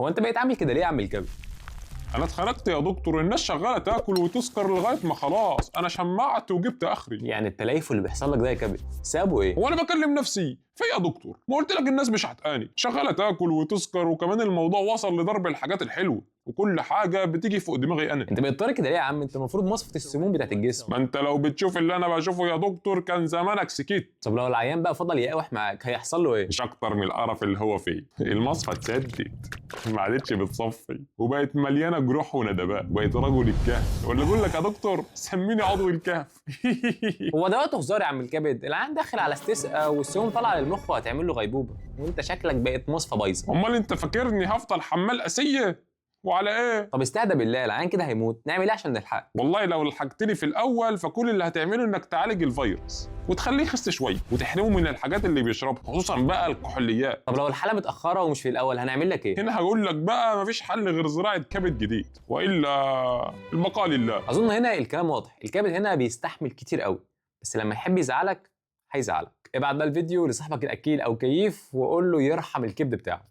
هو انت بقيت عامل كده ليه يا عم الكبد؟ انا اتخنقت يا دكتور، الناس شغاله تاكل وتسكر لغايه ما خلاص انا شمعت وجبت اخري. يعني التليف اللي بيحصل لك ده يا كبد سابه ايه؟ هو انا بكلم نفسي في يا دكتور؟ ما قلت لك الناس مش هتقاني، شغاله تاكل وتسكر، وكمان الموضوع وصل لضرب الحاجات الحلوه وكل حاجه بتيجي فوق دماغي انا. انت بقيت طارق كده ليه يا عم؟ انت المفروض مصفة السموم بتاعت الجسم. ما انت لو بتشوف اللي انا بشوفه يا دكتور كان زمانك سكيت. طب لو العيان بقى فضل يقاوح معاك هيحصل له ايه؟ مش اكتر من القرف اللي هو فيه. المصفى اتسدت، ما عادتش بتصفي وبقت مليانه جروح وندبات، بقيت رجل الكهف، ولا اقول لك يا دكتور سميني عضو الكهف. هو ده وقت هزار يا عم الكبد، العيان داخل على استسقاء والسموم طالعه للمخ وهتعمل له غيبوبه، وانت شكلك بقيت مصفى بايظه. امال انت فاكرني هفضل حمال اسيه؟ وعلى ايه؟ طب استهدى بالله، العيان كده هيموت، نعمل ايه عشان نلحقه؟ والله لو لحقتني في الاول فكل اللي هتعمله انك تعالج الفيروس وتخليه يخس شويه وتحرمه من الحاجات اللي بيشربها، خصوصا بقى الكحوليات. طب لو الحاله متاخره ومش في الاول هنعمل لك ايه؟ هنا هقول لك بقى مفيش حل غير زراعه كبد جديد، والا البقاء لله. اظن هنا الكلام واضح، الكبد هنا بيستحمل كتير قوي، بس لما يحب يزعلك هيزعلك. ابعت بقى الفيديو لصاحبك الاكيل او كيف وقول له يرحم الكبد بتاعه.